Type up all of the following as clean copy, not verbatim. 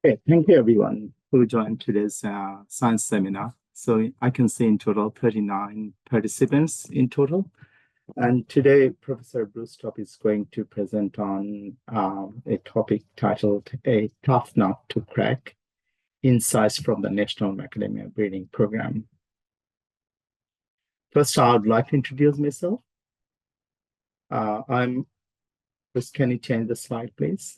Okay, thank you everyone who joined today's science seminar. So I can see in total 39 participants in total. And today, Professor Bruce Topp is going to present on a topic titled A Tough Nut to Crack, Insights from the National Macadamia Breeding Program. First, I would like to introduce myself. Bruce, can you change the slide, please?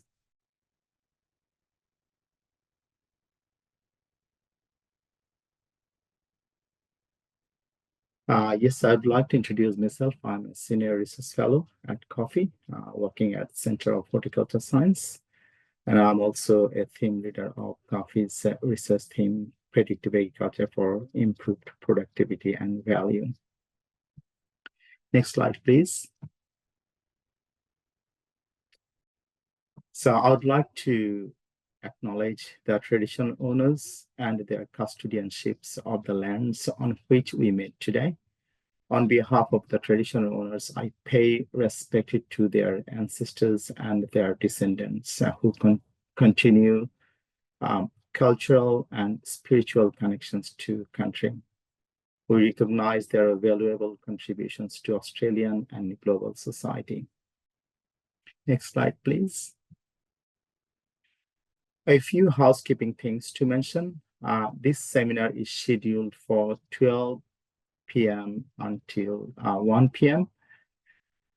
Yes, I'd like to introduce myself. I'm a senior research fellow at QAAFI, working at Center of Horticultural Science. And I'm also a team leader of QAAFI's research team, Predictive Agriculture for Improved Productivity and Value. Next slide, please. So I would like to acknowledge the traditional owners and their custodianships of the lands on which we meet today. On behalf of the traditional owners, I pay respect to their ancestors and their descendants who continue cultural and spiritual connections to country. We recognize their valuable contributions to Australian and global society. Next slide, please. A few housekeeping things to mention. This seminar is scheduled for 12 p.m. until 1 p.m.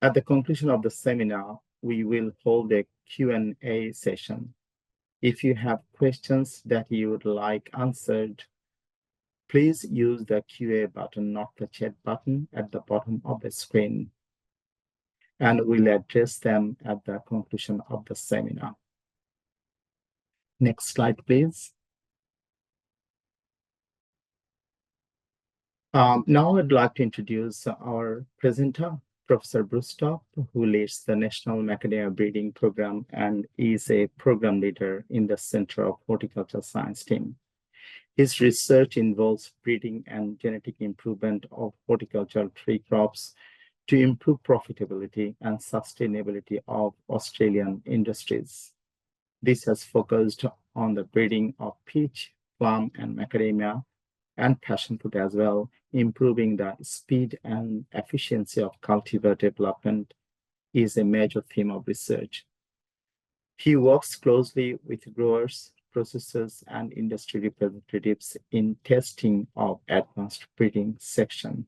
At the conclusion of the seminar, we will hold a Q&A session. If you have questions that you would like answered, please use the QA button, not the chat button at the bottom of the screen, and we'll address them at the conclusion of the seminar. Next slide, please. Now I'd like to introduce our presenter, Professor Bruce Topp, who leads the National Macadamia Breeding Program and is a program leader in the Center of Horticultural Science team. His research involves breeding and genetic improvement of horticultural tree crops to improve profitability and sustainability of Australian industries. This has focused on the breeding of peach, plum, and macadamia, and passion fruit as well. Improving the speed and efficiency of cultivar development is a major theme of research. He works closely with growers, processors, and industry representatives in testing of advanced breeding section.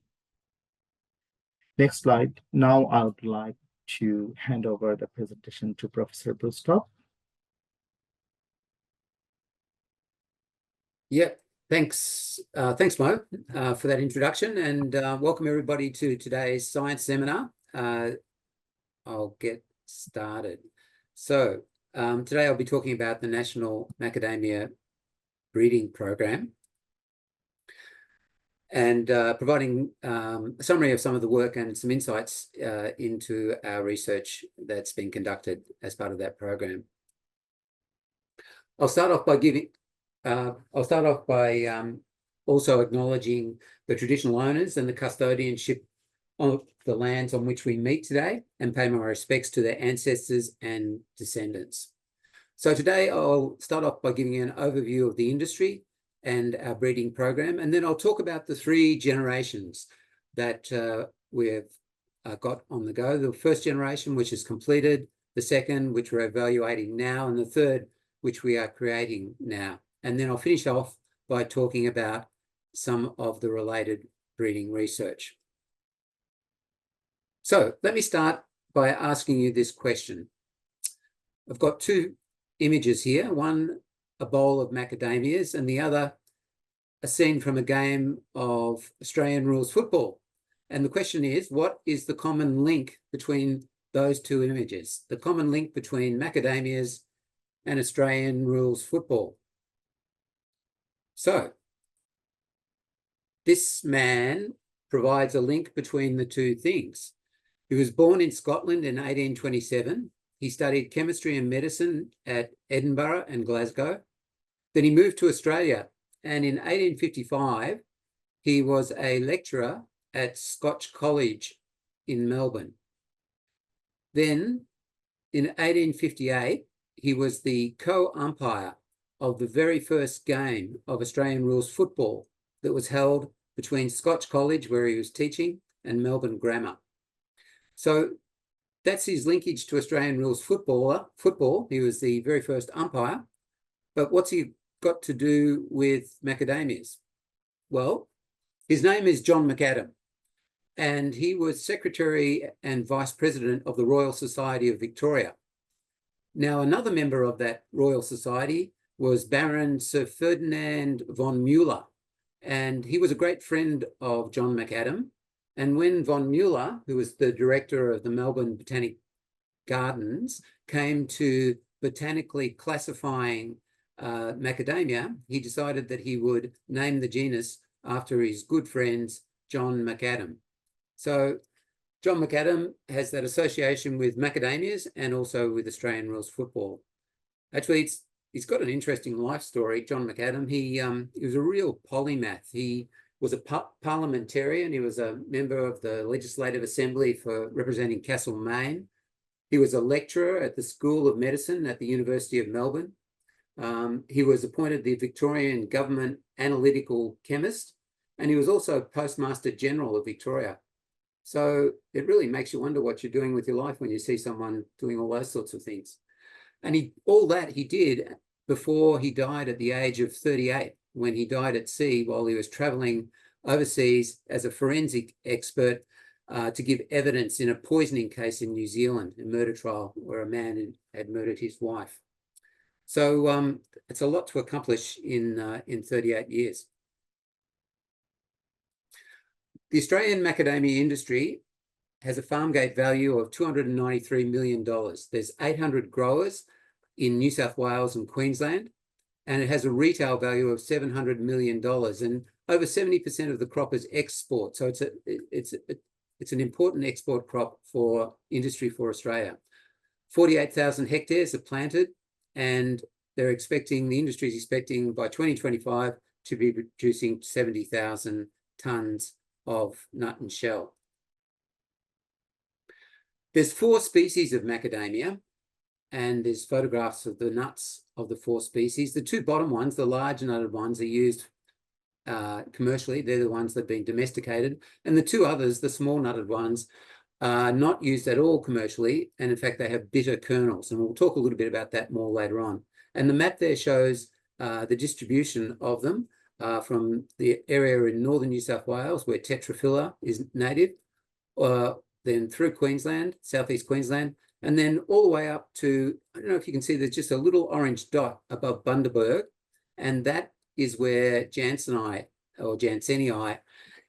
Next slide. Now I would like to hand over the presentation to Professor Bruce Topp. Yeah, thanks, Mo, for that introduction, and welcome everybody to today's science seminar. I'll get started. So today I'll be talking about the National Macadamia Breeding Program and providing a summary of some of the work and some insights into our research that's been conducted as part of that program. I'll start off by also acknowledging the traditional owners and the custodianship of the lands on which we meet today, and pay my respects to their ancestors and descendants. So today I'll start off by giving you an overview of the industry and our breeding program, and then I'll talk about the three generations that we've got on the go. The first generation, which is completed, the second, which we're evaluating now, and the third, which we are creating now. And then I'll finish off by talking about some of the related breeding research. So let me start by asking you this question. I've got two images here, one a bowl of macadamias and the other a scene from a game of Australian rules football. And the question is, what is the common link between those two images, the common link between macadamias and Australian rules football? So this man provides a link between the two things. He was born in Scotland in 1827. He studied chemistry and medicine at Edinburgh and Glasgow. Then he moved to Australia, and in 1855, he was a lecturer at Scotch College in Melbourne. Then in 1858, he was the co-umpire of the very first game of Australian rules football that was held between Scotch College, where he was teaching, and Melbourne Grammar. So that's his linkage to Australian rules football. He was the very first umpire. But what's he got to do with macadamias? Well, his name is John Macadam, and he was Secretary and Vice President of the Royal Society of Victoria. Now, another member of that Royal Society was Baron Sir Ferdinand von Mueller, and he was a great friend of John Macadam. And when von Mueller, who was the director of the Melbourne Botanic Gardens, came to botanically classifying macadamia, he decided that he would name the genus after his good friends, John Macadam. So John Macadam has that association with macadamias and also with Australian rules football. Actually, he's got an interesting life story, John Macadam. He was a real polymath. He was a parliamentarian. He was a member of the Legislative Assembly for representing Castlemaine. He was a lecturer at the School of Medicine at the University of Melbourne. He was appointed the Victorian Government Analytical Chemist, and he was also Postmaster General of Victoria. So it really makes you wonder what you're doing with your life when you see someone doing all those sorts of things. And all that he did before he died at the age of 38, when he died at sea while he was traveling overseas as a forensic expert to give evidence in a poisoning case in New Zealand, a murder trial where a man had murdered his wife. So it's a lot to accomplish in 38 years. The Australian macadamia industry has a farm gate value of $293 million. There's 800 growers in New South Wales and Queensland, and it has a retail value of $700 million. And over 70% of the crop is export. So it's an important export crop for industry for Australia. 48,000 hectares are planted, and the industry is expecting by 2025 to be producing 70,000 tonnes of nut and shell. There's 4 species of macadamia, and there's photographs of the nuts of the 4 species. The 2 bottom ones, the large nutted ones, are used commercially. They're the ones that have been domesticated. And the 2 others, the small nutted ones, are not used at all commercially. And in fact, they have bitter kernels. And we'll talk a little bit about that more later on. And the map there shows the distribution of them from the area in northern New South Wales where Tetraphylla is native, then through Queensland, southeast Queensland, and then all the way up to, I don't know if you can see, there's just a little orange dot above Bundaberg, and that is where Jansenii or Jansenii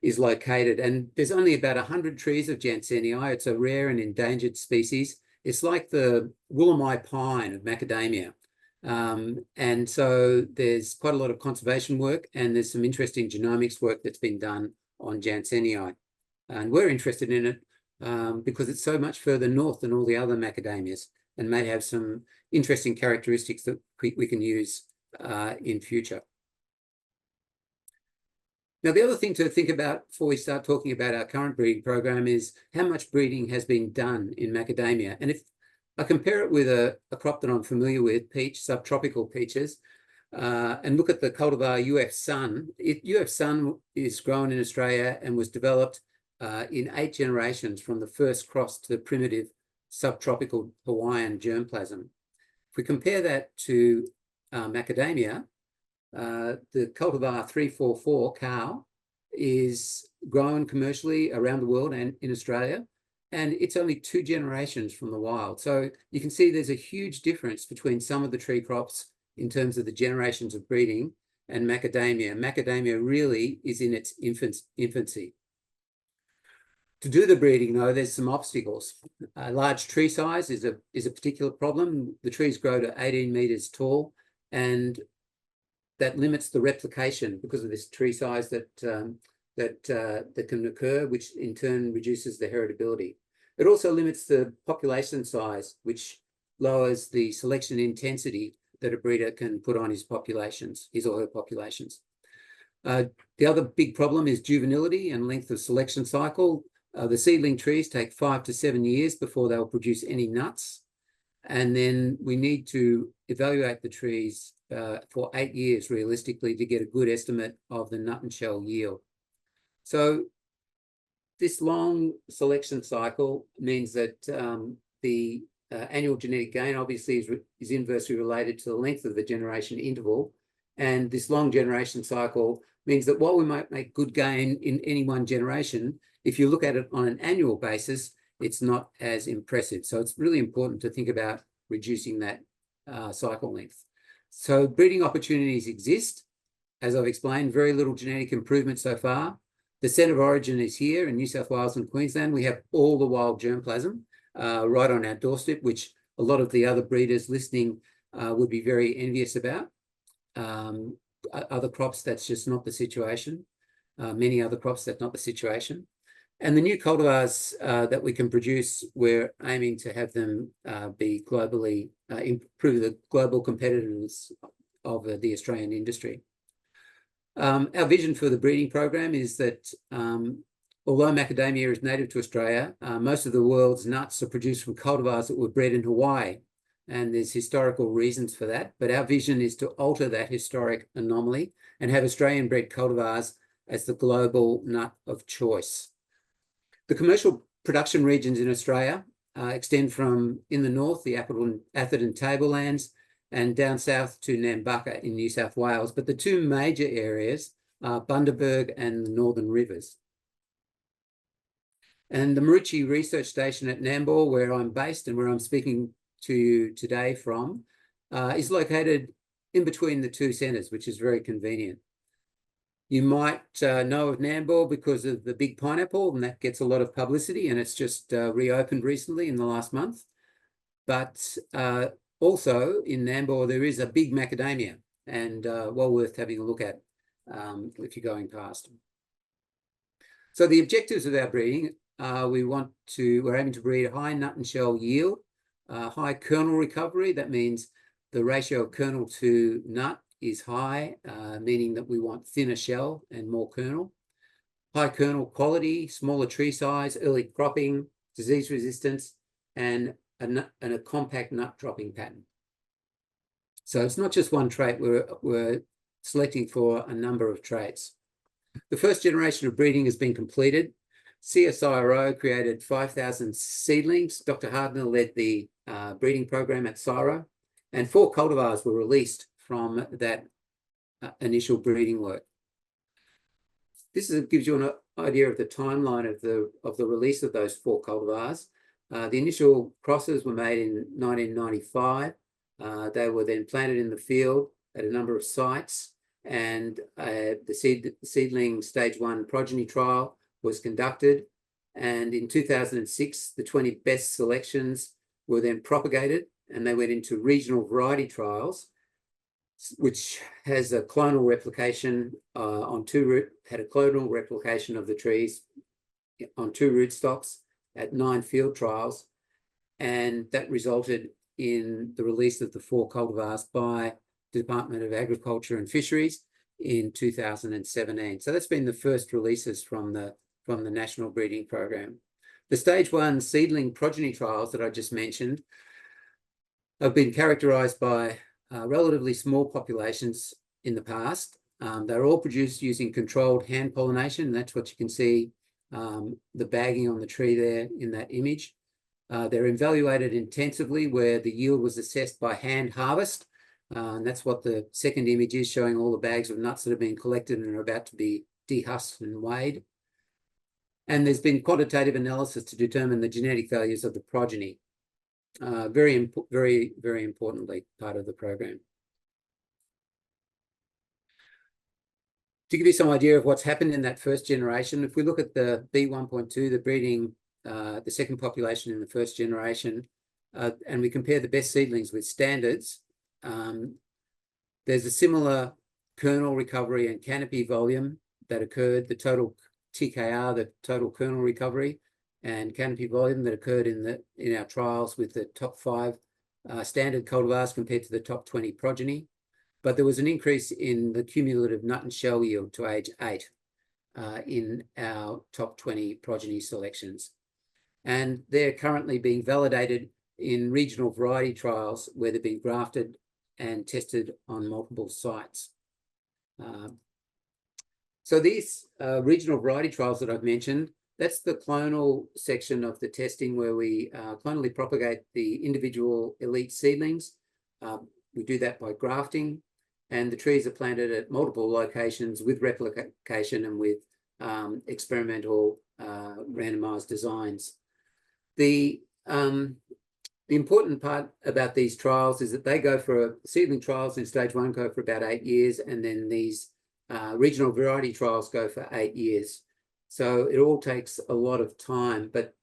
is located. And there's only about 100 trees of Jansenii. It's a rare and endangered species. It's like the Willamai pine of macadamia. And so there's quite a lot of conservation work, and there's some interesting genomics work that's been done on Jansenii. And we're interested in it because it's so much further north than all the other macadamias and may have some interesting characteristics that we can use in future. Now, the other thing to think about before we start talking about our current breeding program is how much breeding has been done in macadamia. And if I compare it with a crop that I'm familiar with, peach, subtropical peaches, and look at the cultivar UF Sun. UF Sun is grown in Australia and was developed in 8 generations from the first cross to the primitive subtropical Hawaiian germplasm. If we compare that to macadamia, the cultivar 344 cow is grown commercially around the world and in Australia, and it's only 2 generations from the wild. So you can see there's a huge difference between some of the tree crops in terms of the generations of breeding and macadamia. Macadamia really is in its infancy. To do the breeding, though, there's some obstacles. Large tree size is a particular problem. The trees grow to 18 meters tall, and that limits the replication because of this tree size that can occur, which in turn reduces the heritability. It also limits the population size, which lowers the selection intensity that a breeder can put on his or her populations. The other big problem is juvenility and length of selection cycle. The seedling trees take 5 to 7 years before they'll produce any nuts. And then we need to evaluate the trees for 8 years realistically to get a good estimate of the nut and shell yield. So this long selection cycle means that the annual genetic gain obviously is inversely related to the length of the generation interval. And this long generation cycle means that while we might make good gain in any one generation, if you look at it on an annual basis, it's not as impressive. So it's really important to think about reducing that cycle length. So breeding opportunities exist. As I've explained, very little genetic improvement so far. The centre of origin is here in New South Wales and Queensland. We have all the wild germplasm right on our doorstep, which a lot of the other breeders listening would be very envious about. Other crops, that's just not the situation. Many other crops, that's not the situation. And the new cultivars that we can produce, we're aiming to have them be globally, improve the global competitiveness of the Australian industry. Our vision for the breeding program is that although macadamia is native to Australia, most of the world's nuts are produced from cultivars that were bred in Hawaii. And there's historical reasons for that. But our vision is to alter that historic anomaly and have Australian bred cultivars as the global nut of choice. The commercial production regions in Australia extend from, in the north, the Atherton Tablelands, and down south to Nambucca in New South Wales. But the two major areas are Bundaberg and the Northern Rivers. And the Maroochy Research Station at Nambour, where I'm based and where I'm speaking to you today from, is located in between the two centres, which is very convenient. You might know of Nambour because of the big pineapple, and that gets a lot of publicity, and it's just reopened recently in the last month. But also in Nambour, there is a big macadamia, and well worth having a look at if you're going past. So the objectives of our breeding, we're aiming to breed a high nut and shell yield, high kernel recovery. That means the ratio of kernel to nut is high, meaning that we want thinner shell and more kernel. High kernel quality, smaller tree size, early cropping, disease resistance, and a compact nut dropping pattern. So it's not just one trait, we're selecting for a number of traits. The first generation of breeding has been completed. CSIRO created 5,000 seedlings. Dr. Hardner led the breeding program at CSIRO, and 4 cultivars were released from that initial breeding work. This gives you an idea of the timeline of the release of those 4 cultivars. The initial crosses were made in 1995. They were then planted in the field at a number of sites, and the seedling stage 1 progeny trial was conducted. And in 2006, the 20 best selections were then propagated, and they went into regional variety trials, which has a clonal replication had a clonal replication of the trees on 2 rootstocks at 9 field trials, and that resulted in the release of the 4 cultivars by the Department of Agriculture and Fisheries in 2017. So that's been the first releases from the National Breeding Program. The stage 1 seedling progeny trials that I just mentioned have been characterized by relatively small populations in the past. They're all produced using controlled hand pollination, and that's what you can see, the bagging on the tree there in that image. They're evaluated intensively, where the yield was assessed by hand harvest, and that's what the second image is, showing all the bags of nuts that have been collected and are about to be dehusked and weighed. And there's been quantitative analysis to determine the genetic values of the progeny. Very importantly, part of the program. To give you some idea of what's happened in that first generation, if we look at the B1.2, the breeding, the second population in the first generation, and we compare the best seedlings with standards, there's a similar kernel recovery and canopy volume that occurred, the total TKR, the total kernel recovery and canopy volume that occurred in our trials with the top 5 standard cultivars compared to the top 20 progeny. But there was an increase in the cumulative nut and shell yield to age 8 in our top 20 progeny selections. And they're currently being validated in regional variety trials where they've been grafted and tested on multiple sites. So these regional variety trials that I've mentioned, that's the clonal section of the testing where we clonally propagate the individual elite seedlings. We do that by grafting, and the trees are planted at multiple locations with replication and with experimental randomized designs. The important part about these trials is that they go for seedling trials in stage 1 go for about 8 years, and then these regional variety trials go for 8 years. So it all takes a lot of time, but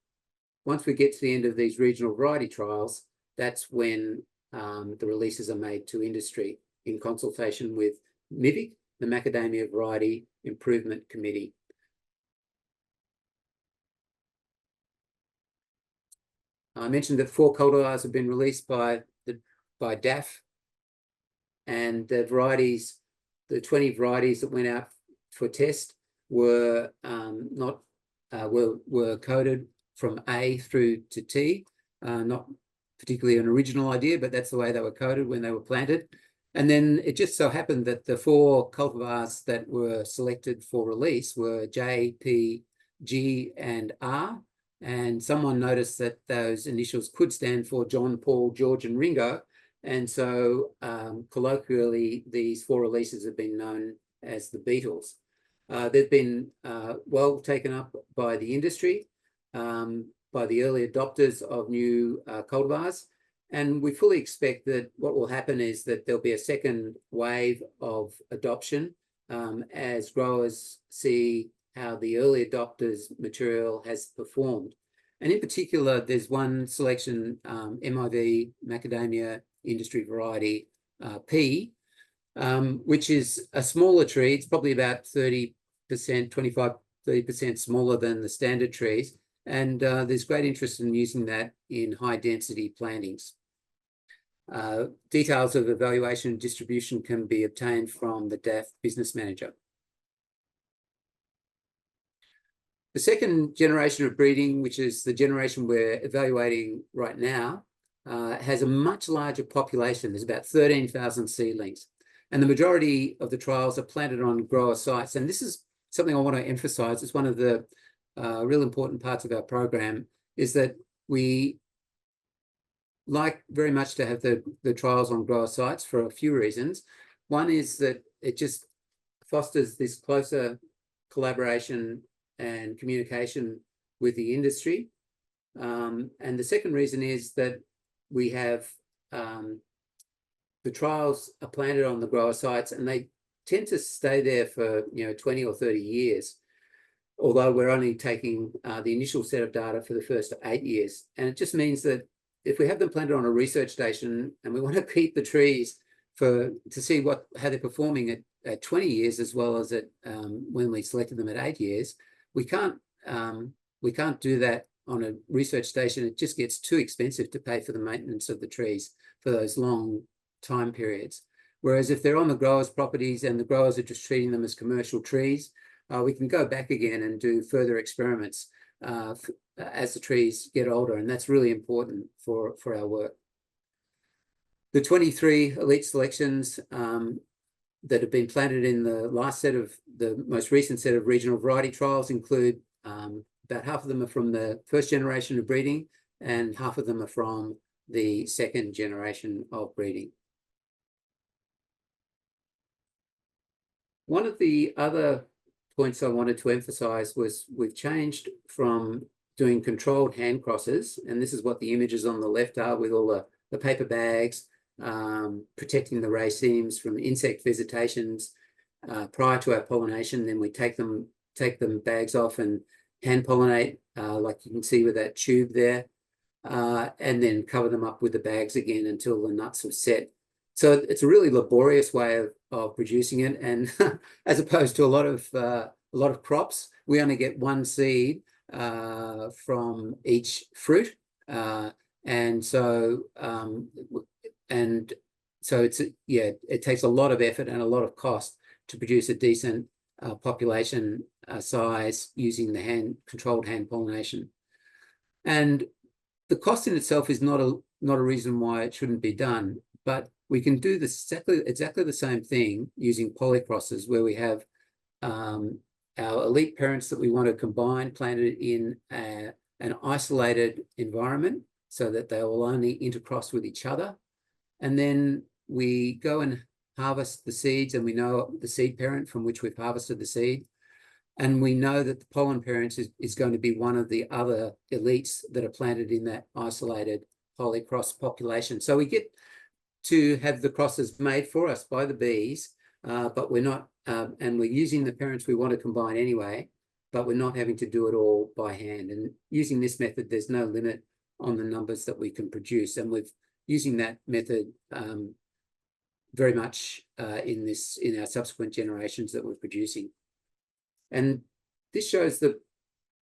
once we get to the end of these regional variety trials, that's when the releases are made to industry in consultation with MIVIC, the Macadamia Variety Improvement Committee. I mentioned that 4 cultivars have been released by DAF, and the varieties, the 20 varieties that went out for test were were coded from A through to T. Not particularly an original idea, but that's the way they were coded when they were planted. And then it just so happened that the 4 cultivars that were selected for release were J, P, G, and R. And someone noticed that those initials could stand for John, Paul, George, and Ringo. And so colloquially, these 4 releases have been known as the Beatles. They've been well taken up by the industry, by the early adopters of new cultivars. And we fully expect that what will happen is that there'll be a second wave of adoption as growers see how the early adopters material has performed. And in particular, there's one selection, MIV, Macadamia Industry Variety P, which is a smaller tree. It's probably about 30%, 25-30% smaller than the standard trees. And there's great interest in using that in high density plantings. Details of evaluation and distribution can be obtained from the DAF business manager. The second generation of breeding, which is the generation we're evaluating right now, has a much larger population. There's about 13,000 seedlings. And the majority of the trials are planted on grower sites. And this is something I want to emphasize. It's one of the real important parts of our program, is that we like very much to have the trials on grower sites for a few reasons. One is that it just fosters this closer collaboration and communication with the industry. And the second reason is that we have the trials are planted on the grower sites, and they tend to stay there for 20 or 30 years, although we're only taking the initial set of data for the first 8 years. And it just means that if we have them planted on a research station and we want to keep the trees to see how they're performing at 20 years as well as at when we selected them at 8 years, we can't do that on a research station. It just gets too expensive to pay for the maintenance of the trees for those long time periods. Whereas if they're on the growers' properties and the growers are just treating them as commercial trees, we can go back again and do further experiments as the trees get older, and that's really important for our work. The 23 elite selections that have been planted in the most recent set of regional variety trials include about half of them are from the first generation of breeding, and half of them are from the second generation of breeding. One of the other points I wanted to emphasize was we've changed from doing controlled hand crosses, and this is what the images on the left are, with all the paper bags, protecting the racemes from insect visitations prior to our pollination. Then we take them bags off and hand pollinate, like you can see with that tube there, and then cover them up with the bags again until the nuts have set. So it's a really laborious way of producing it, and as opposed to a lot of crops, we only get one seed from each fruit, and so it takes a lot of effort and a lot of cost to produce a decent population size using the controlled hand pollination. And the cost in itself is not not a reason why it shouldn't be done. But we can do this exactly the same thing using polycrosses, where we have our elite parents that we want to combine planted in an isolated environment so that they will only intercross with each other. And then we go and harvest the seeds, and we know the seed parent from which we've harvested the seed. And we know that the pollen parent is going to be one of the other elites that are planted in that isolated polycross population. So we get to have the crosses made for us by the bees, but we're not, and we're using the parents we want to combine anyway, but we're not having to do it all by hand. And using this method, there's no limit on the numbers that we can produce. And we're using that method very much in our subsequent generations that we're producing. And this shows the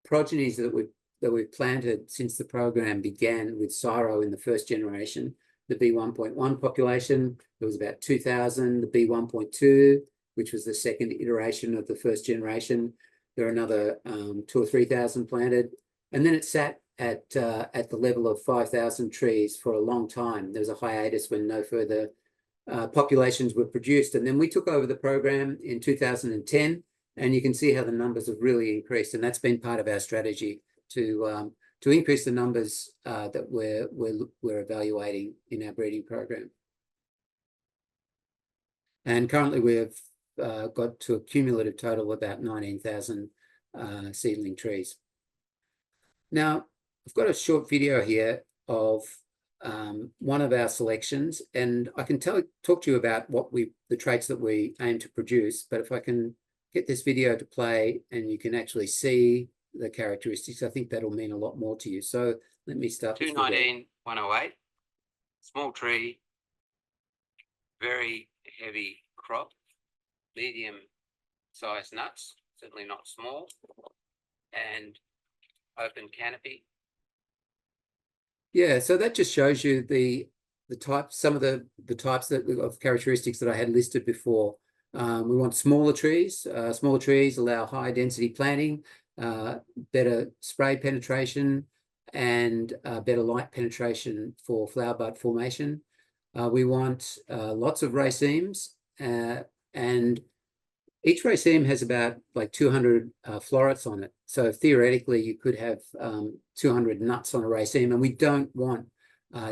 progenies that we've planted since the program began with Syro in the first generation. The B1.1 population, there was about 2,000. The B1.2, which was the second iteration of the first generation, there are another 2,000 or 3,000 planted. And then it sat at the level of 5,000 trees for a long time. There was a hiatus when no further populations were produced. And then we took over the program in 2010, and you can see how the numbers have really increased. And that's been part of our strategy to increase the numbers that we're evaluating in our breeding program. And currently we've got to a cumulative total of about 19,000 seedling trees. Now, I've got a short video here of one of our selections, and I can talk to you about the traits that we aim to produce. But if I can get this video to play and you can actually see the characteristics, I think that'll mean a lot more to you. So let me start. 219-108, small tree, very heavy crop, medium sized nuts, certainly not small, and open canopy. Yeah, so that just shows you the types, some of the types of characteristics that I had listed before. We want smaller trees. Smaller trees allow high density planting, better spray penetration, and better light penetration for flower bud formation. We want lots of racemes, and each raceme has about like 200 florets on it. So theoretically, you could have 200 nuts on a raceme, and we don't want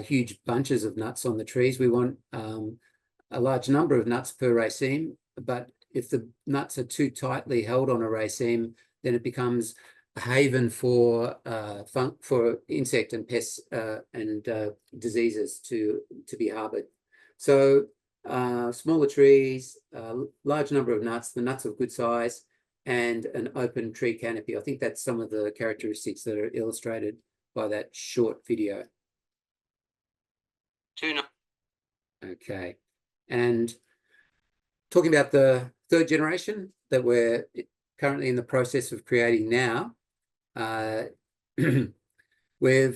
huge bunches of nuts on the trees. We want a large number of nuts per raceme, but if the nuts are too tightly held on a raceme, then it becomes a haven for insect and pests and diseases to be harbored. So smaller trees, large number of nuts, the nuts of good size, and an open tree canopy. I think that's some of the characteristics that are illustrated by that short video. Okay, and talking about the third generation that we're currently in the process of creating now, we're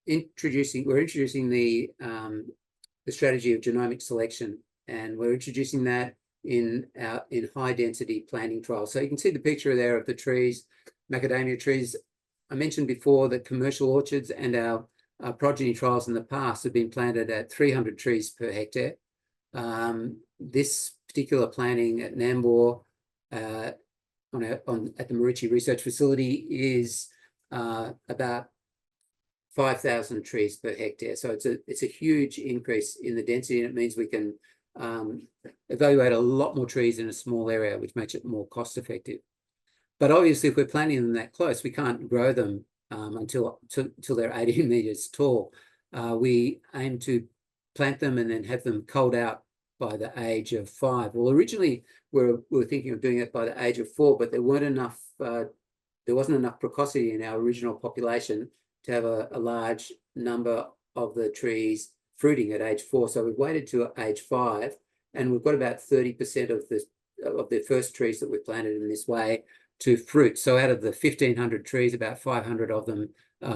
introducing the strategy of genomic selection, and we're introducing that in high density planting trials. So you can see the picture there of the trees, macadamia trees. I mentioned before that commercial orchards and our progeny trials in the past have been planted at 300 trees per hectare. This particular planting at Nambour at the Maritchi Research Facility is about 5,000 trees per hectare. So it's a huge increase in the density, and it means we can evaluate a lot more trees in a small area, which makes it more cost effective. But obviously, if we're planting them that close, we can't grow them until they're 18 meters tall. We aim to plant them and then have them culled out by the age of 5. Well, originally we were thinking of doing it by the age of 4, but there wasn't enough precocity in our original population to have a large number of the trees fruiting at age 4. So we've waited to age 5, and we've got about 30% of the first trees that we've planted in this way to fruit. So out of the 1,500 trees, about 500 of them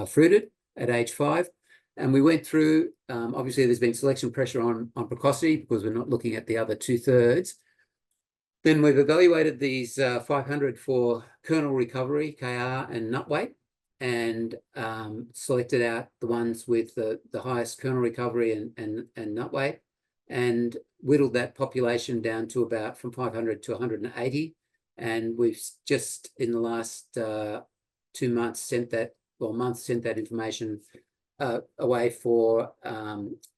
fruited at age 5. And we went through, obviously there's been selection pressure on precocity because we're not looking at the other 2/3. Then we've evaluated these 500 for kernel recovery, KR, and nut weight. and selected out the ones with the highest kernel recovery and nut weight, and whittled that population down to about from 500 to 180. And we've just in the last 2 months sent that information away for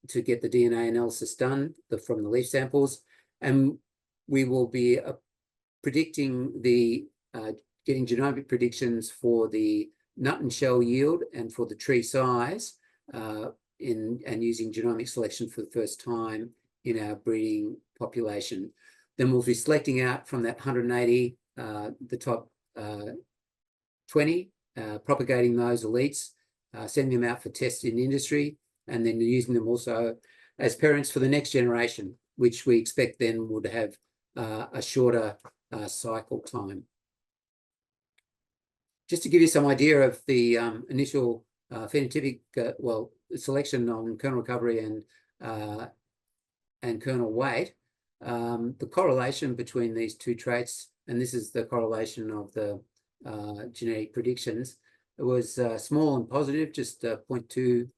to get the DNA analysis done from the leaf samples, and we will be predicting getting genomic predictions for the nut and shell yield and for the tree size and using genomic selection for the first time in our breeding population. Then we'll be selecting out from that 180 the top 20, propagating those elites, sending them out for tests in industry, and then using them also as parents for the next generation, which we expect then would have a shorter cycle time. Just to give you some idea of the initial phenotypic selection on kernel recovery and kernel weight, the correlation between these two traits, and this is the correlation of the genetic predictions, it was small and positive, just 0.2,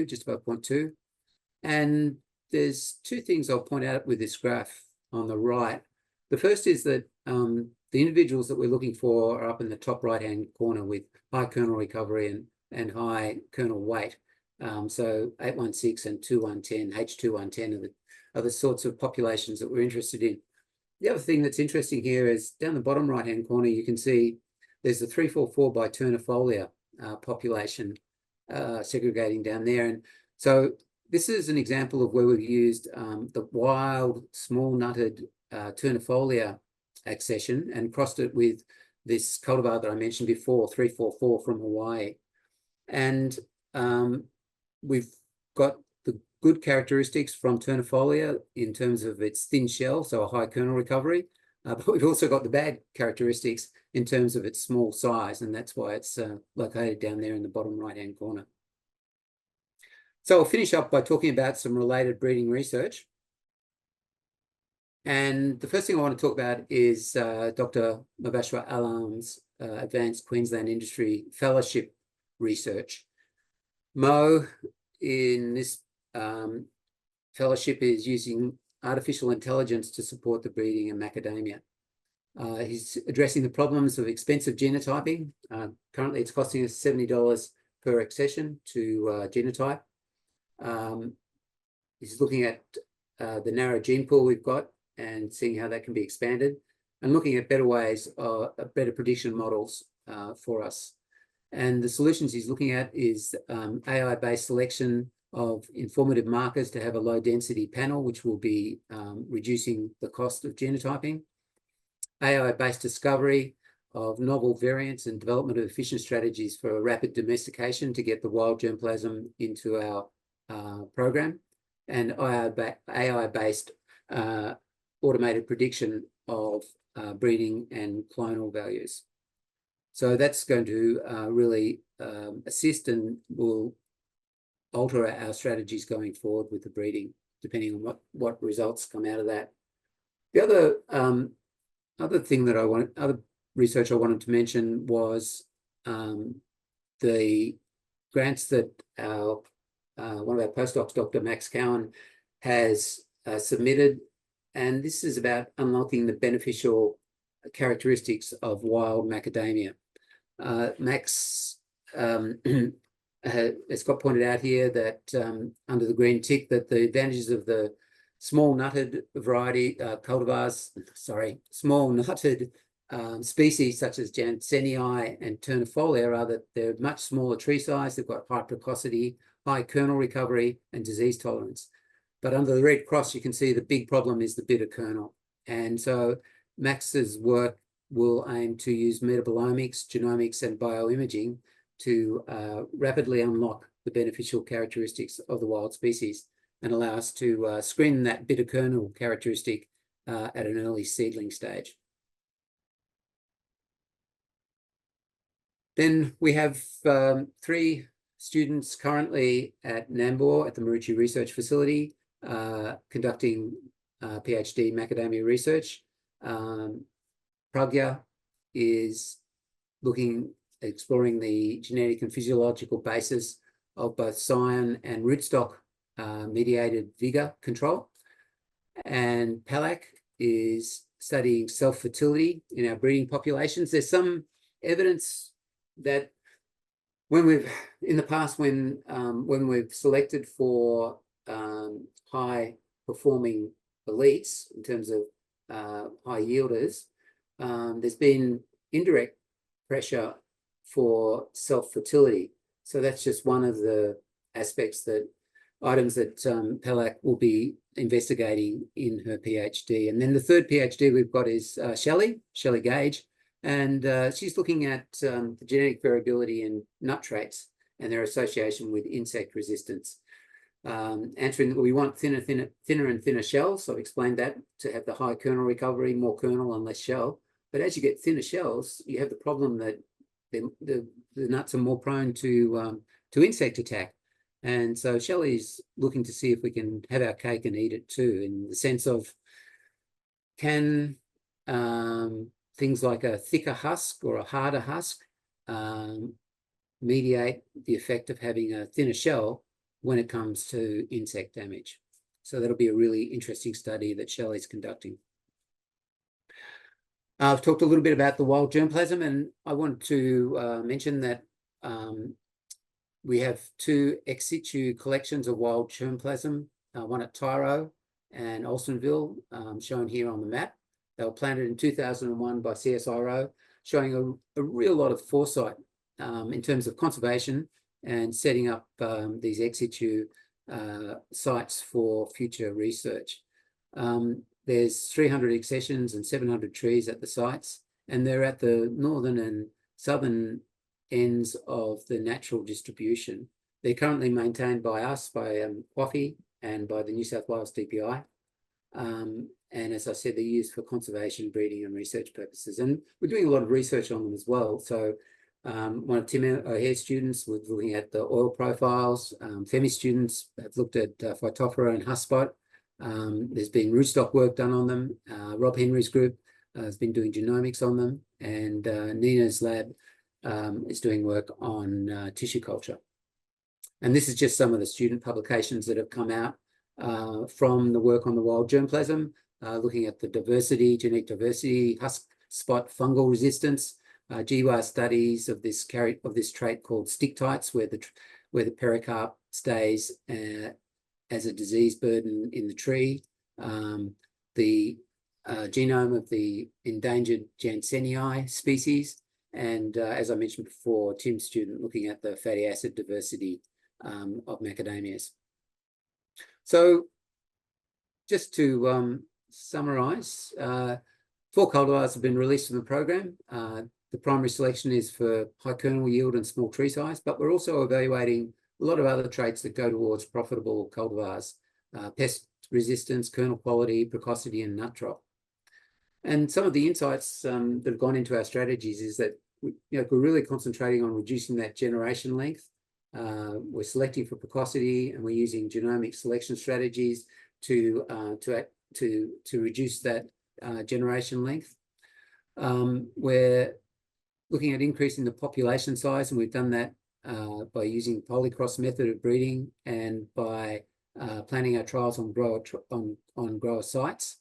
just about 0.2. And there's two things I'll point out with this graph on the right. The first is that the individuals that we're looking for are up in the top right-hand corner with high kernel recovery and high kernel weight. So 816 and 2110, H2110 are the sorts of populations that we're interested in. The other thing that's interesting here is down the bottom right-hand corner, you can see there's the 344 by ternifolia population segregating down there. And so this is an example of where we've used the wild small nutted ternifolia accession and crossed it with this cultivar that I mentioned before, 344 from Hawaii. And we've got the good characteristics from ternifolia in terms of its thin shell, so a high kernel recovery, but we've also got the bad characteristics in terms of its small size, and that's why it's located down there in the bottom right-hand corner. So I'll finish up by talking about some related breeding research. And the first thing I want to talk about is Dr. Mubashir Alam's Advanced Queensland Industry Fellowship research. Mo, in this fellowship, is using artificial intelligence to support the breeding of macadamia. He's addressing the problems of expensive genotyping. Currently, it's costing us $70 per accession to genotype. He's looking at the narrow gene pool we've got and seeing how that can be expanded, and looking at better ways, better prediction models for us. And the solutions he's looking at is AI-based selection of informative markers to have a low density panel, which will be reducing the cost of genotyping, AI-based discovery of novel variants and development of efficient strategies for rapid domestication to get the wild germplasm into our program, and AI-based automated prediction of breeding and clonal values. So that's going to really assist and will alter our strategies going forward with the breeding, depending on what results come out of that. The other thing that other research I wanted to mention was the grants that one of our postdocs, Dr. Max Cowan, has submitted. And this is about unlocking the beneficial characteristics of wild macadamia. Max has got pointed out here that under the green tick, that the advantages of the small nutted variety cultivars, small nutted species such as Jansenii and ternifolia are that they're much smaller tree size, they've got high precocity, high kernel recovery, and disease tolerance. But under the red cross, you can see the big problem is the bitter kernel. And so Max's work will aim to use metabolomics, genomics, and bioimaging to rapidly unlock the beneficial characteristics of the wild species and allow us to screen that bitter kernel characteristic at an early seedling stage. Then we have 3 students currently at Nambour at the Marucci Research Facility conducting PhD macadamia research. Pragya is exploring the genetic and physiological basis of both scion and rootstock mediated vigor control. And PALAC is studying self-fertility in our breeding populations. There's some evidence that in the past, when we've selected for high performing elites in terms of high yielders, there's been indirect pressure for self-fertility. So that's just one of the items that PALAC will be investigating in her PhD. And then the third PhD we've got is Shelley Gage, and she's looking at the genetic variability in nut traits and their association with insect resistance. Answering that we want thinner and thinner shells. So I've explained that to have the high kernel recovery, more kernel and less shell. But as you get thinner shells, you have the problem that the nuts are more prone to insect attack. And so Shelley's looking to see if we can have our cake and eat it too, in the sense of, can things like a thicker husk or a harder husk mediate the effect of having a thinner shell when it comes to insect damage. So that'll be a really interesting study that Shelley's conducting. I've talked a little bit about the wild germplasm, and I want to mention that we have 2 ex situ collections of wild germplasm, one at Tyro and Alstonville, shown here on the map. They were planted in 2001 by CSIRO, showing a real lot of foresight in terms of conservation and setting up these ex situ sites for future research. There's 300 accessions and 700 trees at the sites, and they're at the northern and southern ends of the natural distribution. They're currently maintained by us, by QAAFI and by the New South Wales DPI. And as I said, they're used for conservation, breeding and research purposes. And we're doing a lot of research on them as well. So one of Tim O'Hare's students was looking at the oil profiles. FEMI students have looked at Phytophthora and husk spot. There's been rootstock work done on them. Rob Henry's group has been doing genomics on them, and Nina's lab is doing work on tissue culture. And this is just some of the student publications that have come out from the work on the wild germplasm, looking at the diversity, genetic diversity, husk spot fungal resistance, GWAS studies of this trait called stick tights, where the pericarp stays as a disease burden in the tree, the genome of the endangered Jansenii species, and as I mentioned before, Tim's student looking at the fatty acid diversity of macadamias. So just to summarise, 4 cultivars have been released from the program. The primary selection is for high kernel yield and small tree size, but we're also evaluating a lot of other traits that go towards profitable cultivars, pest resistance, kernel quality, precocity, and nut drop. And some of the insights that have gone into our strategies is that we're really concentrating on reducing that generation length. We're selecting for precocity, and we're using genomic selection strategies to reduce that generation length. We're looking at increasing the population size, and we've done that by using polycross method of breeding and by planning our trials on grower sites.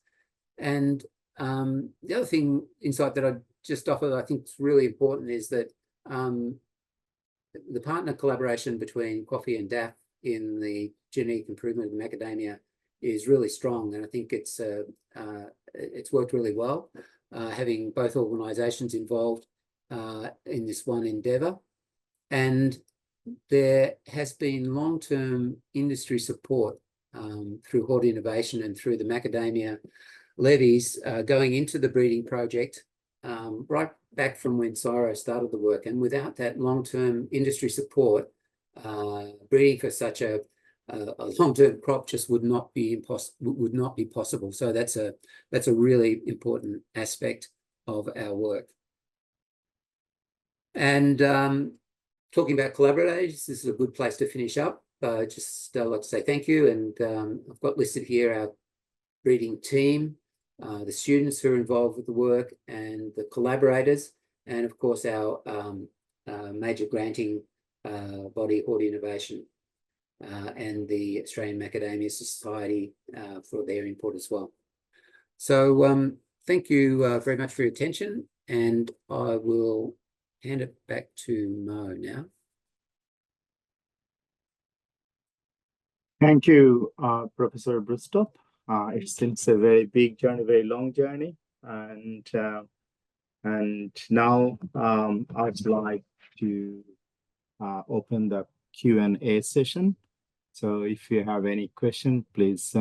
And the other insight that I just offer that I think is really important is that the partner collaboration between QAAFI and DAF in the genetic improvement of macadamia is really strong, and I think it's worked really well, having both organisations involved in this one endeavour. And there has been long-term industry support through Hort Innovation and through the macadamia levies going into the breeding project right back from when CSIRO started the work. And without that long-term industry support, breeding for such a long-term crop just would not be possible. So that's a really important aspect of our work. And talking about collaborators, this is a good place to finish up. Just like to say thank you, and I've got listed here our breeding team, the students who are involved with the work, and the collaborators. and of course our major granting body, Horti Innovation, and the Australian Macadamia Society for their input as well. So thank you very much for your attention, and I will hand it back to Mo now. Thank you, Professor Bruce Topp. It seems a very big journey, very long journey, and now I'd like to open the Q&A session. So if you have any question, please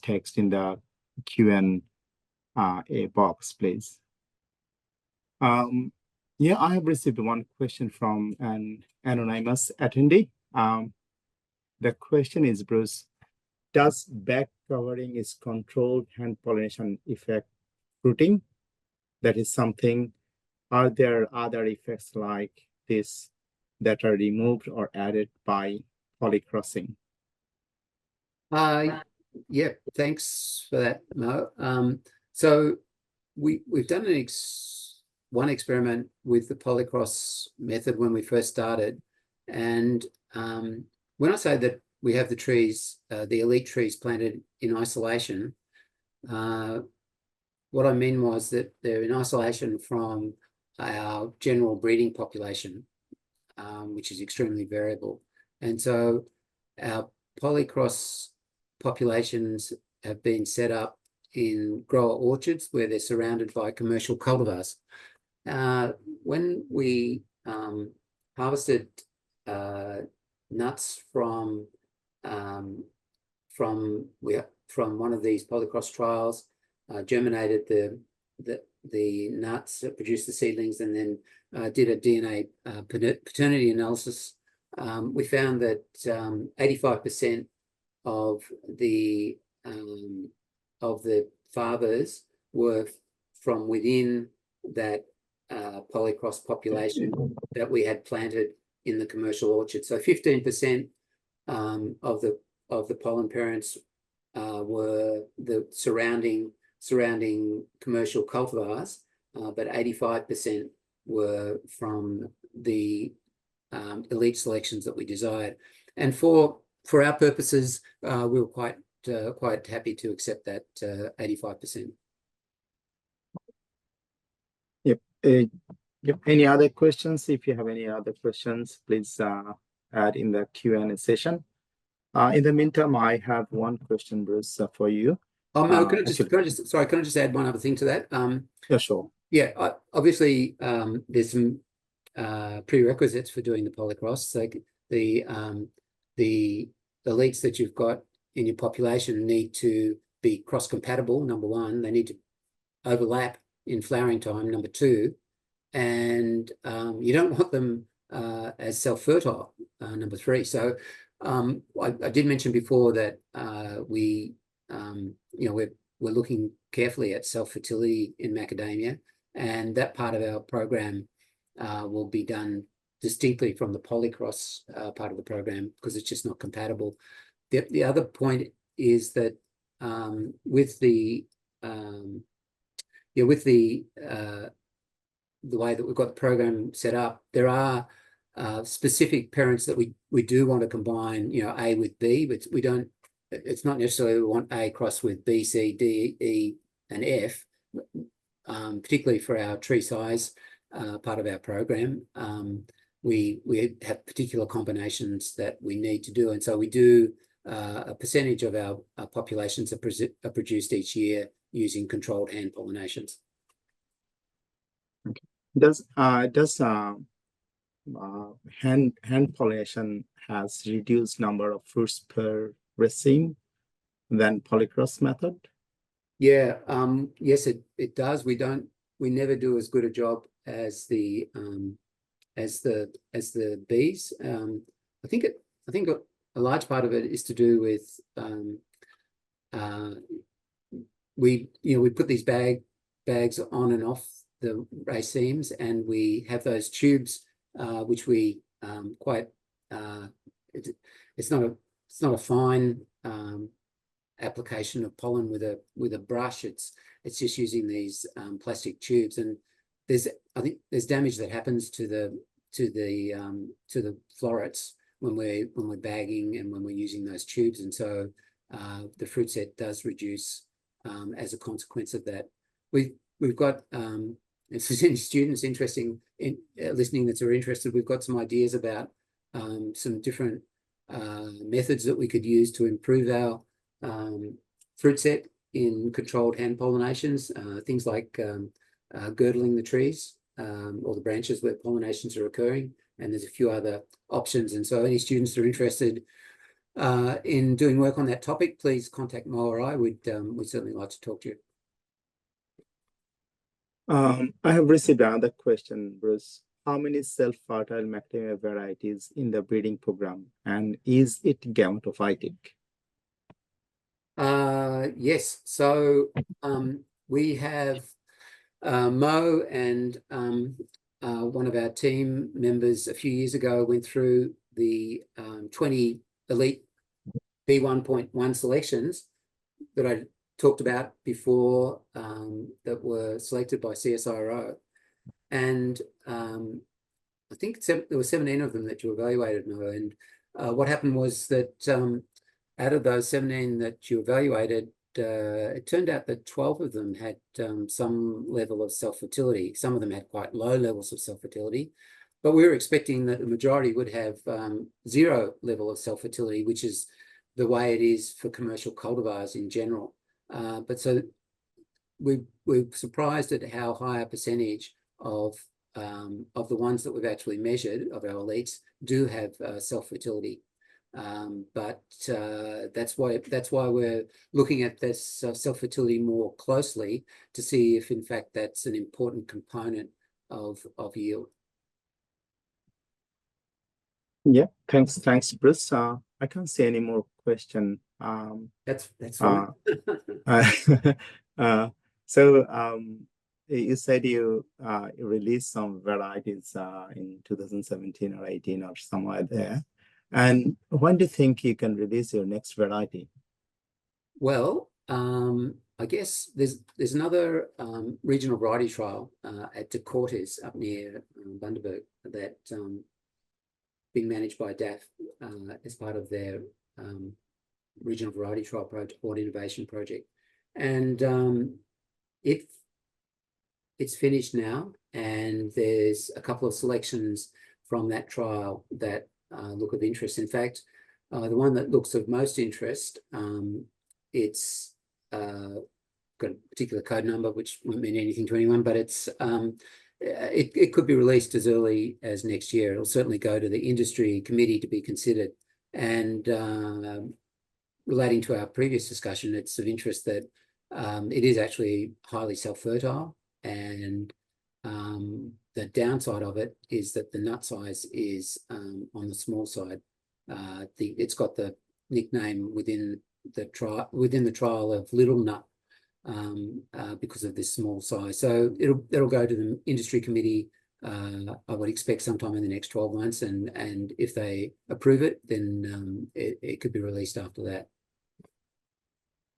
text in the Q&A box, please. Yeah, I have received one question from an anonymous attendee. The question is, Bruce, does back covering is controlled hand pollination effect fruiting? That is something. Are there other effects like this that are removed or added by polycrossing? Yeah, thanks for that, Mo. So we've done one experiment with the polycross method when we first started, and when I say that we have the trees, the elite trees planted in isolation, what I mean was that they're in isolation from our general breeding population, which is extremely variable. And so our polycross populations have been set up in grower orchards where they're surrounded by commercial cultivars. When we harvested nuts from one of these polycross trials, germinated the nuts, produced the seedlings, and then did a DNA paternity analysis. We found that 85% of the fathers were from within that polycross population that we had planted in the commercial orchard. So 15% of the pollen parents were the surrounding commercial cultivars, but 85% were from the elite selections that we desired. And for our purposes, we were quite happy to accept that 85%. Yep. Yep. Any other questions? If you have any other questions, please add in the Q&A session. In the meantime, I have one question, Bruce, for you. Can I just add one other thing to that? Yeah, sure. Yeah, obviously, there's some prerequisites for doing the polycross. Like the elites that you've got in your population need to be cross-compatible, number one. They need to overlap in flowering time, number two. And you don't want them as self-fertile, number three. So I did mention before that we're looking carefully at self-fertility in macadamia, and that part of our program will be done distinctly from the polycross part of the program because it's just not compatible. The other point is that with the way that we've got the program set up, there are specific parents that we do want to combine, A with B, but we don't. It's not necessarily we want A cross with B, C, D, E, and F, particularly for our tree size part of our program. We have particular combinations that we need to do, and so we do a percentage of our populations are produced each year using controlled hand pollinations. Okay. Does hand pollination has reduced number of fruits per raceme than polycross method? Yeah, yes, it does. We never do as good a job as the bees. I think a large part of it is to do with we put these bags on and off the racemes, and we have those tubes which we it's not a fine application of pollen with a brush. It's just using these plastic tubes, and I think there's damage that happens to the florets when we're bagging and when we're using those tubes, and so the fruit set does reduce as a consequence of that. We've got if there's any students interesting in listening that are interested, we've got some ideas about some different methods that we could use to improve our fruit set in controlled hand pollinations, things like girdling the trees or the branches where pollinations are occurring, and there's a few other options. And so any students that are interested in doing work on that topic, please contact Mo or I. We'd certainly like to talk to you. I have received another question, Bruce. How many self-fertile macadamia varieties in the breeding program, and is it gametophytic? Yes, so we have Mo and one of our team members a few years ago went through the 20 elite B1.1 selections that I talked about before, that were selected by CSIRO. And I think there were 17 of them that you evaluated, Mo. And what happened was that out of those 17 that you evaluated, it turned out that 12 of them had some level of self-fertility. Some of them had quite low levels of self-fertility, but we were expecting that the majority would have 0 level of self-fertility, which is the way it is for commercial cultivars in general. But so we're surprised at how high a percentage of the ones that we've actually measured of our elites do have self-fertility. But that's why we're looking at this self-fertility more closely to see if in fact that's an important component of yield. Yeah, thanks, Bruce. I can't see any more question. That's fine. So you said you released some varieties in 2017 or 18 or somewhere there. And when do you think you can release your next variety? Well, I guess there's another regional variety trial at De Cortes up near Bundaberg that being managed by DAF as part of their regional variety trial project or innovation project. And it's finished now, and there's a couple of selections from that trial that look of interest. In fact, the one that looks of most interest, it's got a particular code number, which won't mean anything to anyone, but it's it could be released as early as next year. It'll certainly go to the industry committee to be considered. And relating to our previous discussion, it's of interest that it is actually highly self-fertile, and the downside of it is that the nut size is on the small side. It's got the nickname within the trial of little nut because of this small size. So it'll go to the industry committee. I would expect sometime in the next 12 months, and if they approve it, then it could be released after that.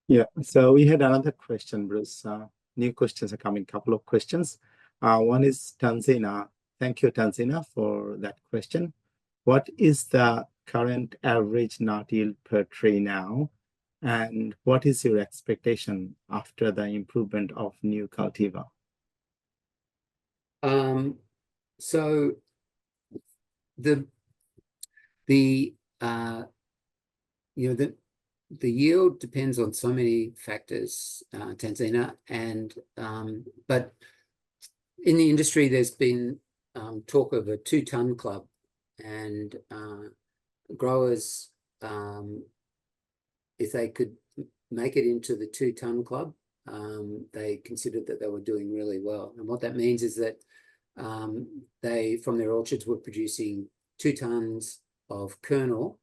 Yeah, so we had another question, Bruce. New questions are coming, couple of questions. One is Tanzina. Thank you, Tanzina, for that question. What is the current average nut yield per tree now? And what is your expectation after the improvement of new cultivar? So the yield depends on so many factors, Tanzina, and but in the industry there's been talk of a 2-ton club, and growers, if they could make it into the 2-ton club, they considered that they were doing really well. And what that means is that they, from their orchards, were producing 2 tons of kernel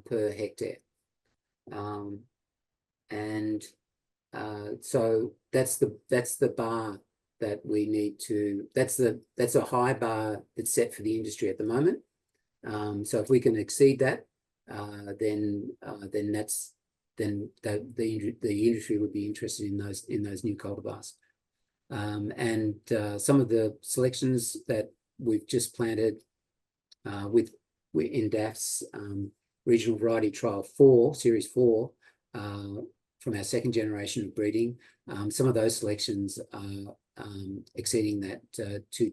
per hectare. So that's the bar that we need to, that's a high bar that's set for the industry at the moment. So if we can exceed that, then the industry would be interested in those new cultivars. And some of the selections that we've just planted in DAF's Regional Variety Trial 4, Series 4, from our second generation of breeding, some of those selections are exceeding that 2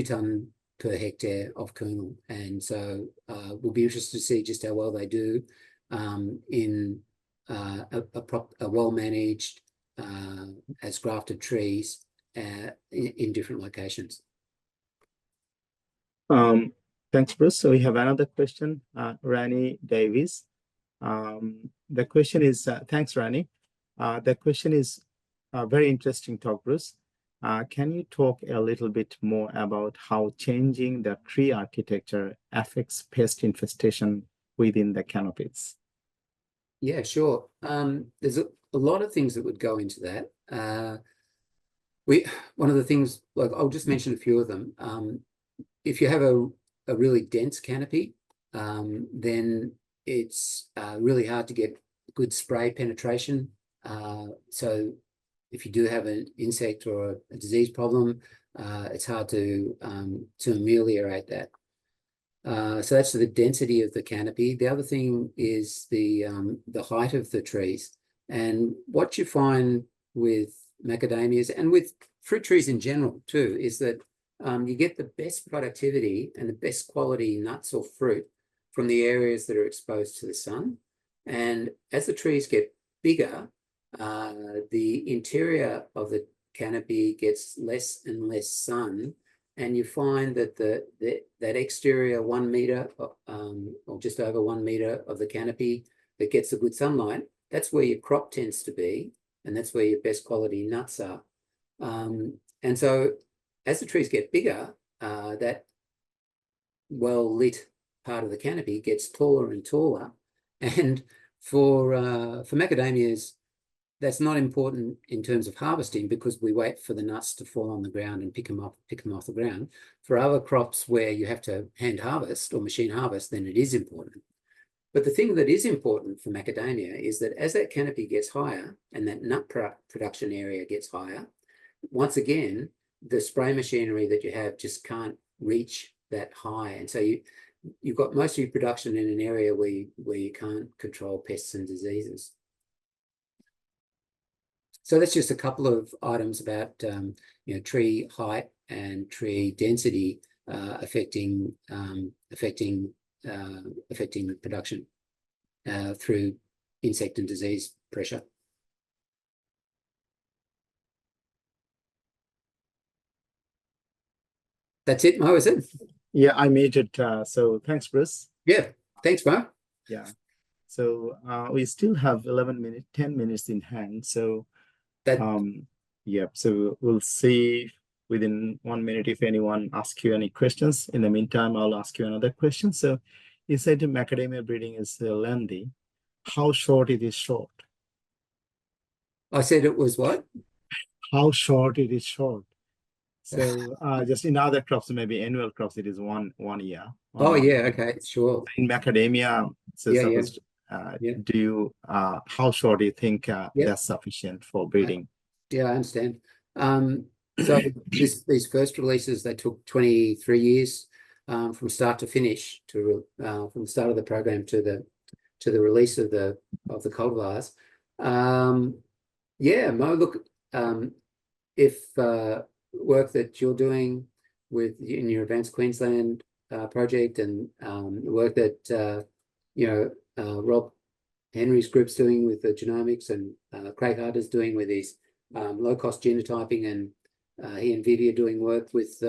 tonne per hectare of kernel. And so we'll be interested to see just how well they do in a well-managed as grafted trees in different locations. Thanks, Bruce. So we have another question, Rani Davies. The question is, thanks, Rani. The question is very interesting talk, Bruce. Can you talk a little bit more about how changing the tree architecture affects pest infestation within the canopies? Yeah, sure. There's a lot of things that would go into that. One of the things, like I'll just mention a few of them. If you have a really dense canopy, then it's really hard to get good spray penetration. So if you do have an insect or a disease problem, it's hard to ameliorate that. So that's the density of the canopy. The other thing is the height of the trees. And what you find with macadamias and with fruit trees in general too, is that you get the best productivity and the best quality nuts or fruit from the areas that are exposed to the sun. And as the trees get bigger, the interior of the canopy gets less and less sun, and you find that that exterior 1 meter or just over 1 meter of the canopy that gets the good sunlight, that's where your crop tends to be, and that's where your best quality nuts are. And so as the trees get bigger, that well-lit part of the canopy gets taller and taller. And for macadamias, that's not important in terms of harvesting, because we wait for the nuts to fall on the ground and pick them off the ground. For other crops where you have to hand harvest or machine harvest, then it is important. But the thing that is important for macadamia is that as that canopy gets higher and that nut production area gets higher, once again, the spray machinery that you have just can't reach that high. And so you've got most of your production in an area where you can't control pests and diseases. So that's just a couple of items about tree height and tree density affecting production through insect and disease pressure. That's it, Mo, is it? Yeah, I made it. So thanks, Bruce. Yeah, thanks, Mo. Yeah. So we still have 10 minutes in hand. So yeah, so we'll see within 1 minute if anyone asks you any questions. In the meantime, I'll ask you another question. So you said macadamia breeding is lengthy. How short it is short? I said it was what? How short it is short. So just in other crops, maybe annual crops, it is one year. Oh, yeah, okay, sure. In macadamia, so suppose, do you how short do you think that's sufficient for breeding? Yeah, I understand. So these first releases, they took 23 years from start to finish, from the start of the program to the release of the cultivars. Yeah, Mo, look, if work that you're doing in your Advanced Queensland project, and work that Rob Henry's group's doing with the genomics, and Craig Harder's doing with his low-cost genotyping, and he and Vivi are doing work with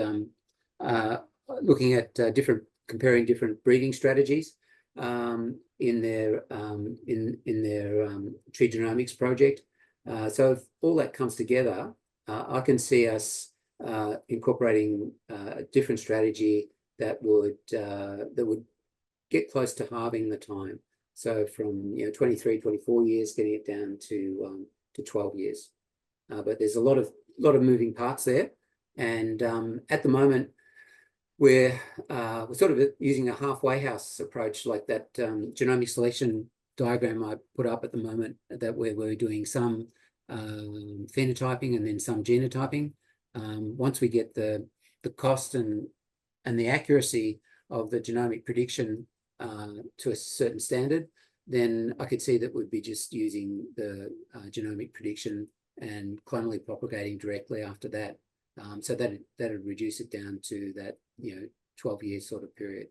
looking at comparing different breeding strategies in their tree genomics project. So if all that comes together, I can see us incorporating a different strategy that would get close to halving the time. So from 23, 24 years, getting it down to 12 years. But there's a lot of moving parts there, and at the moment we're sort of using a halfway house approach, like that genomic selection diagram I put up at the moment, that we're doing some phenotyping and then some genotyping. Once we get the cost and the accuracy of the genomic prediction to a certain standard, then I could see that we'd be just using the genomic prediction and clonally propagating directly after that. So that'd reduce it down to that 12-year sort of period.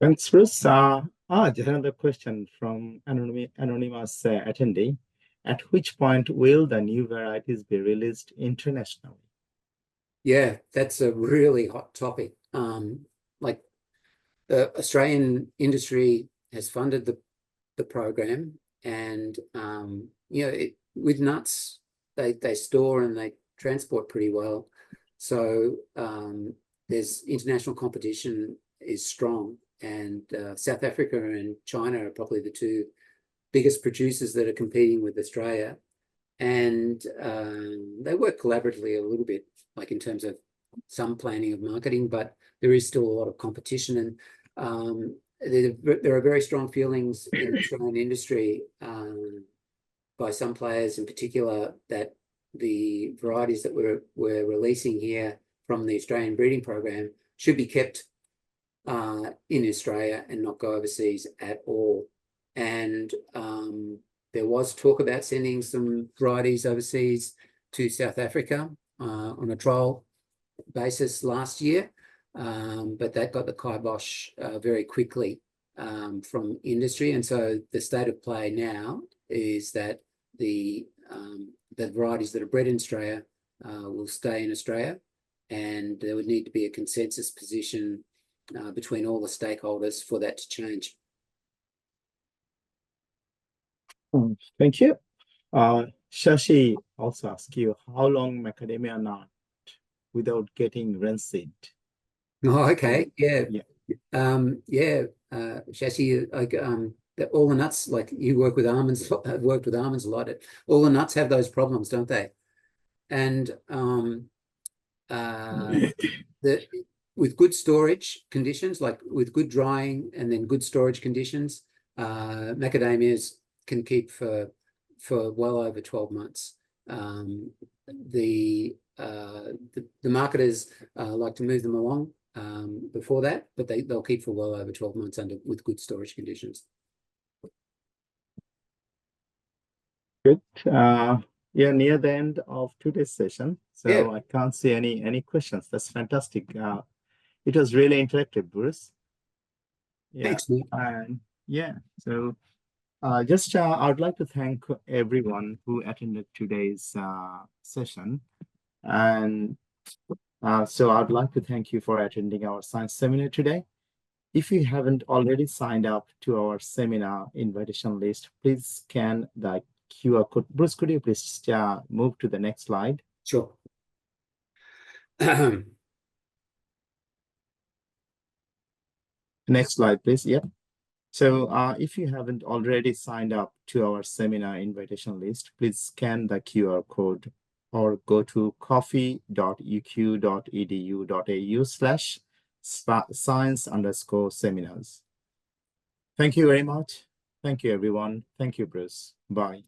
Thanks, Bruce. Just another question from anonymous attendee. At which point will the new varieties be released internationally? Yeah, that's a really hot topic. Like the Australian industry has funded the program, and with nuts, they store and they transport pretty well. So there's international competition is strong, and South Africa and China are probably the two biggest producers that are competing with Australia, and they work collaboratively a little bit, like in terms of some planning of marketing, but there is still a lot of competition, and there are very strong feelings in the Australian industry by some players in particular that the varieties that we're releasing here from the Australian breeding program should be kept in Australia and not go overseas at all. And there was talk about sending some varieties overseas to South Africa on a trial basis last year, but that got the kibosh very quickly from industry. And so the state of play now is that the varieties that are bred in Australia will stay in Australia, and there would need to be a consensus position between all the stakeholders for that to change. Thank you. Shashi also asks you, how long macadamia nut without getting rancid? Oh, okay. Yeah. Shashi, like all the nuts, like you work with almonds, I've worked with almonds a lot. All the nuts have those problems, don't they? And with good storage conditions, like with good drying and then good storage conditions, macadamias can keep for well over 12 months. The marketers like to move them along before that, but they'll keep for well over 12 months with good storage conditions. Good. Yeah, near the end of today's session, so Yeah. I can't see any questions. That's fantastic. It was really interactive, Bruce. Yeah. Thanks, Nick. And yeah, so just I would like to thank everyone who attended today's session, and so I'd like to thank you for attending our science seminar today. If you haven't already signed up to our seminar invitation list, please scan the QR code. Bruce, could you please move to the next slide? Sure. Next slide, please. Yep. So if you haven't already signed up to our seminar invitation list, please scan the QR code or go to coffee.uq.edu.au/science_seminars. Thank you very much. Thank you, everyone. Thank you, Bruce. Bye.